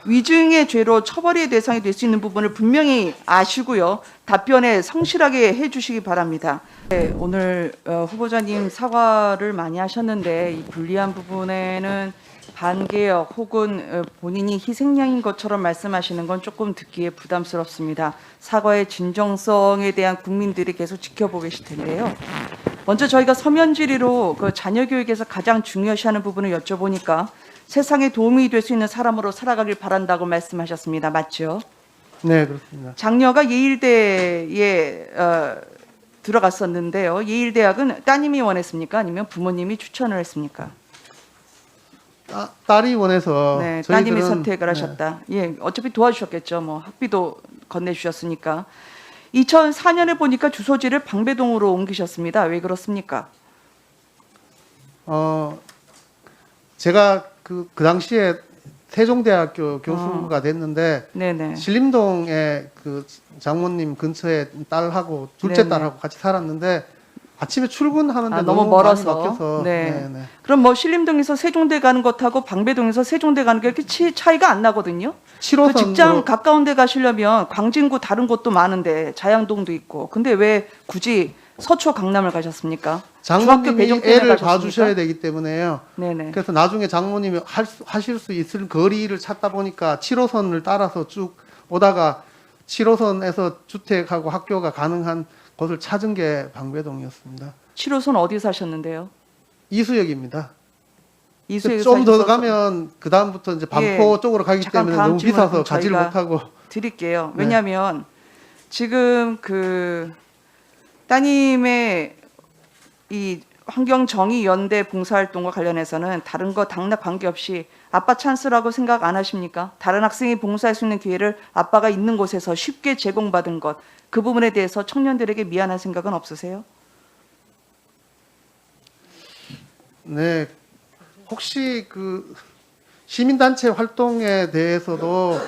위증의 죄로 처벌의 대상이 될 수 있는 부분을 분명히 아시고요. 답변에 성실하게 해주시기 바랍니다. 네, 오늘 후보자님 사과를 많이 하셨는데 이 불리한 부분에는 반개혁 혹은 본인이 희생양인 것처럼 말씀하시는 건 조금 듣기에 부담스럽습니다. 사과의 진정성에 대한 국민들이 계속 지켜보고 계실 텐데요. 먼저 저희가 서면 질의로 그 자녀 교육에서 가장 중요시하는 부분을 여쭤보니까 세상에 도움이 될 수 있는 사람으로 살아가길 바란다고 말씀하셨습니다. 맞죠? 네, 그렇습니다. 장녀가 예일대에 들어갔었는데요. 예일대학은 따님이 원했습니까? 아니면 부모님이 추천을 했습니까? 딸이 원해서 네, 저희들은- 따님이 선택을 네. 하셨다. 예, 어차피 도와주셨겠죠. 뭐 학비도 건네주셨으니까. 2004년에 보니까 주소지를 방배동으로 옮기셨습니다. 왜 그렇습니까? 제가 그 당시에 세종대학교 교수가 됐는데 네네. 신림동에 그 장모님 근처에 딸하고 둘째 네네. 딸하고 같이 살았는데 아침에 출근하는데 너무 너무 멀어서. 많이 막혀서 네. 네. 그럼 뭐 신림동에서 세종대 가는 것하고 방배동에서 세종대 가는 게 이렇게 차이가 안 나거든요. 그 7호선으로 직장 가까운 데 가시려면 광진구 다른 곳도 많은데 자양동도 있고. 근데 왜 굳이 서초 강남을 가셨습니까? 중학교 장모님이 배정 때문에 애를 가셨습니까? 봐주셔야 되기 때문에요. 네네. 그래서 나중에 장모님이 하실 수 있을 거리를 찾다 보니까 7호선을 따라서 쭉 오다가 7호선에서 주택하고 학교가 가능한 곳을 찾은 게 방배동이었습니다. 7호선 어디 사셨는데요? 이수역입니다. 이수역에 좀 더 사셔서 가면 그 다음부터 이제 반포 예, 쪽으로 가기 잠깐 때문에 다음 너무 질문은 비싸서 가지를 저희가 못하고. 드릴게요. 네. 왜냐하면 지금 그 따님의 이 환경정의연대 봉사활동과 관련해서는 다른 거 당락 관계없이 아빠 찬스라고 생각 안 하십니까? 다른 학생이 봉사할 수 있는 기회를 아빠가 있는 곳에서 쉽게 제공받은 것, 그 부분에 대해서 청년들에게 미안한 생각은 없으세요? 네. 혹시 그 시민단체 활동에 대해서도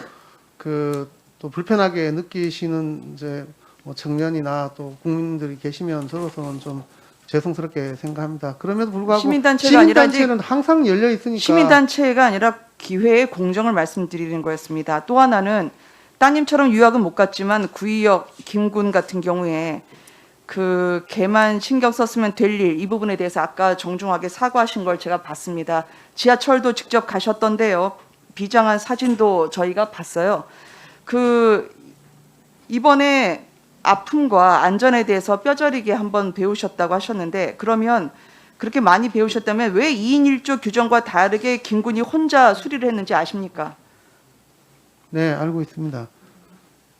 그 또 불편하게 느끼시는 이제 뭐 청년이나 또 국민들이 계시면 저로서는 좀 죄송스럽게 생각합니다. 그럼에도 불구하고 시민단체가 아니라 이제 시민단체는 항상 열려 있으니까. 시민단체가 아니라 기회의 공정을 말씀드리는 거였습니다. 또 하나는 따님처럼 유학은 못 갔지만 구의역 김군 같은 경우에 그 걔만 신경 썼으면 될 일, 이 부분에 대해서 아까 정중하게 사과하신 걸 제가 봤습니다. 지하철도 직접 가셨던데요. 비장한 사진도 저희가 봤어요. 그 이번에 아픔과 안전에 대해서 뼈저리게 한번 배우셨다고 하셨는데, 그러면 그렇게 많이 배우셨다면 왜 2인 1조 규정과 다르게 김군이 혼자 수리를 했는지 아십니까? 네, 알고 있습니다.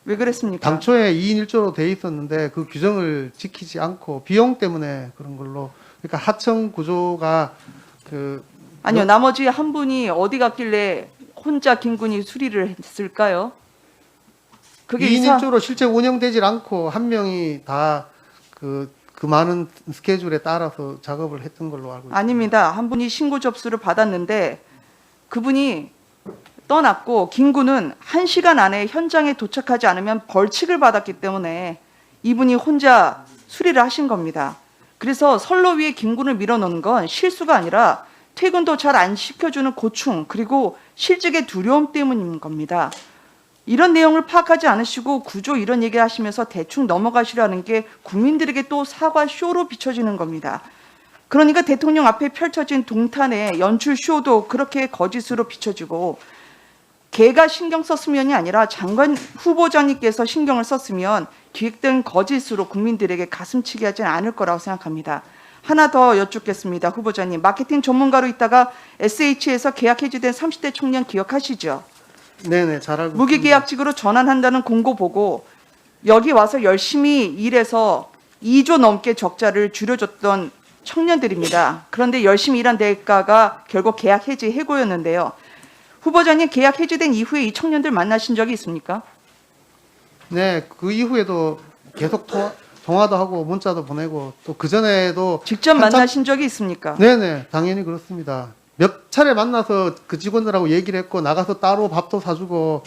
왜 그랬습니까? 당초에 2인 1조로 돼 있었는데 그 규정을 지키지 않고 비용 때문에 그런 걸로, 그러니까 하청 구조가 그 아니요, 나머지 한 분이 어디 갔길래 혼자 김군이 수리를 했을까요? 그게 2인 1조로 실제 운영되질 않고 한 명이 다 그 많은 스케줄에 따라서 작업을 했던 걸로 알고 있습니다. 아닙니다. 한 분이 신고 접수를 받았는데 그분이 떠났고 김군은 1시간 안에 현장에 도착하지 않으면 벌칙을 받았기 때문에 이분이 혼자 수리를 하신 겁니다. 그래서 선로 위에 김군을 밀어놓는 건 실수가 아니라 퇴근도 잘 안 시켜주는 고충, 그리고 실직의 두려움 때문인 겁니다. 이런 내용을 파악하지 않으시고 구조 이런 얘기를 하시면서 대충 넘어가시려는 게 국민들에게 또 사과 쇼로 비춰지는 겁니다. 그러니까 대통령 앞에 펼쳐진 동탄의 연출 쇼도 그렇게 거짓으로 비춰지고, 걔가 신경 썼으면이 아니라 장관 후보자님께서 신경을 썼으면 기획된 거짓으로 국민들에게 가슴치게 하진 않을 거라고 생각합니다. 하나 더 여쭙겠습니다. 후보자님, 마케팅 전문가로 있다가 SH에서 계약 해지된 30대 청년 기억하시죠? 네네, 잘 알고 있습니다. 무기계약직으로 전환한다는 공고 보고 여기 와서 열심히 일해서 2조 넘게 적자를 줄여줬던 청년들입니다. 그런데 열심히 일한 대가가 결국 계약 해지 해고였는데요. 후보자님, 계약 해지된 이후에 이 청년들 만나신 적이 있습니까? 네, 그 이후에도 계속 통화도 하고 문자도 보내고 또 그 전에도 직접 만나신 적이 있습니까? 네네, 당연히 그렇습니다. 몇 차례 만나서 그 직원들하고 얘기를 했고 나가서 따로 밥도 사주고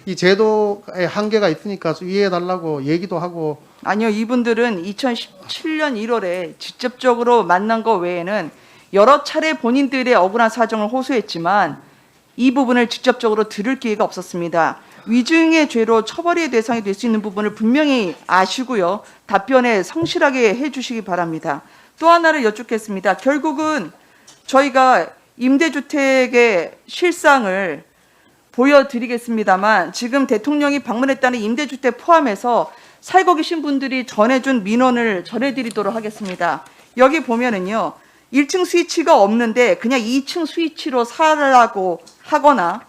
이 제도의 한계가 있으니까 좀 이해해달라고 얘기도 하고. 아니요, 이분들은 2017년 1월에 직접적으로 만난 거 외에는 여러 차례 본인들의 억울한 사정을 호소했지만 이 부분을 직접적으로 들을 기회가 없었습니다. 위증의 죄로 처벌의 대상이 될 수 있는 부분을 분명히 아시고요. 답변에 성실하게 해주시기 바랍니다. 또 하나를 여쭙겠습니다. 결국은 저희가 임대주택의 실상을 보여드리겠습니다만 지금 대통령이 방문했다는 임대주택 포함해서 살고 계신 분들이 전해준 민원을 전해드리도록 하겠습니다. 여기 보면은요. 1층 스위치가 없는데 그냥 2층 스위치로 살라고 하거나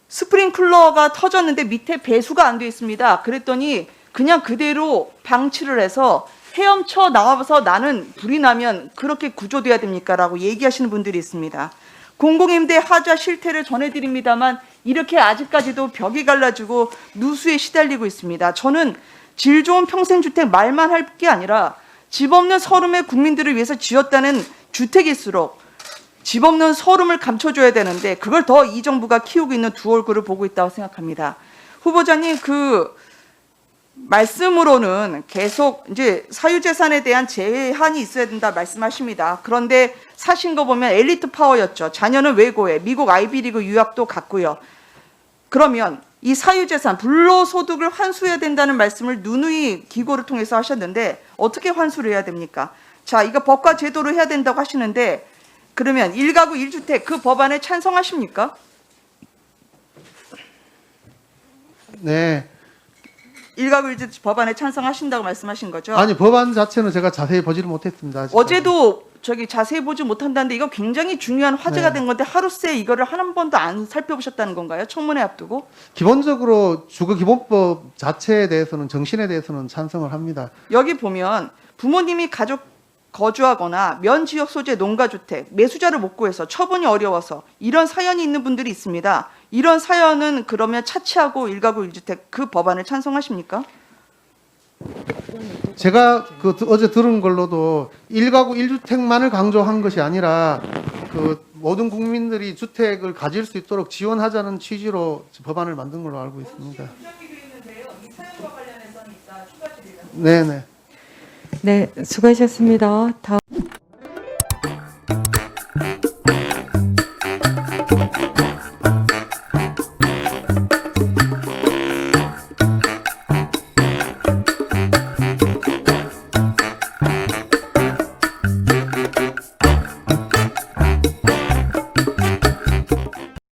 스프링클러가 터졌는데 밑에 배수가 안 돼 있습니다. 그랬더니 그냥 그대로 방치를 해서 헤엄쳐 나와서 나는 불이 나면 그렇게 구조돼야 됩니까? 라고 얘기하시는 분들이 있습니다. 공공임대 하자 실태를 전해드립니다만 이렇게 아직까지도 벽이 갈라지고 누수에 시달리고 있습니다. 저는 질 좋은 평생주택 말만 할 게 아니라 집 없는 서름의 국민들을 위해서 지었다는 주택일수록 집 없는 서름을 감춰줘야 되는데 그걸 더 이 정부가 키우고 있는 두 얼굴을 보고 있다고 생각합니다. 후보자님 그 말씀으로는 계속 이제 사유재산에 대한 제한이 있어야 된다 말씀하십니다. 그런데 사신 거 보면 엘리트 파워였죠. 자녀는 외고에 미국 아이비리그 유학도 갔고요. 그러면 이 사유재산 불로소득을 환수해야 된다는 말씀을 누누이 기고를 통해서 하셨는데 어떻게 환수를 해야 됩니까? 자, 이거 법과 제도로 해야 된다고 하시는데 그러면 1가구 1주택 그 법안에 찬성하십니까? 네. 1가구 1주택 법안에 찬성하신다고 말씀하신 거죠? 아니 법안 자체는 제가 자세히 보지를 못했습니다. 아직까지. 어제도 저기 자세히 보지 못한다는데 이거 굉장히 중요한 화제가 네. 된 건데 하루새 이거를 한 번도 안 살펴보셨다는 건가요? 청문회 앞두고? 기본적으로 주거기본법 자체에 대해서는 정신에 대해서는 찬성을 합니다. 여기 보면 부모님이 가족 거주하거나 면 지역 소재 농가주택 매수자를 못 구해서 처분이 어려워서 이런 사연이 있는 분들이 있습니다. 이런 사연은 그러면 차치하고 1가구 1주택 그 법안을 찬성하십니까? 제가 그 어제 들은 걸로도 1가구 1주택만을 강조한 것이 아니라 그 모든 국민들이 주택을 가질 수 있도록 지원하자는 취지로 법안을 만든 걸로 알고 있습니다. 네네. 네, 수고하셨습니다. 다음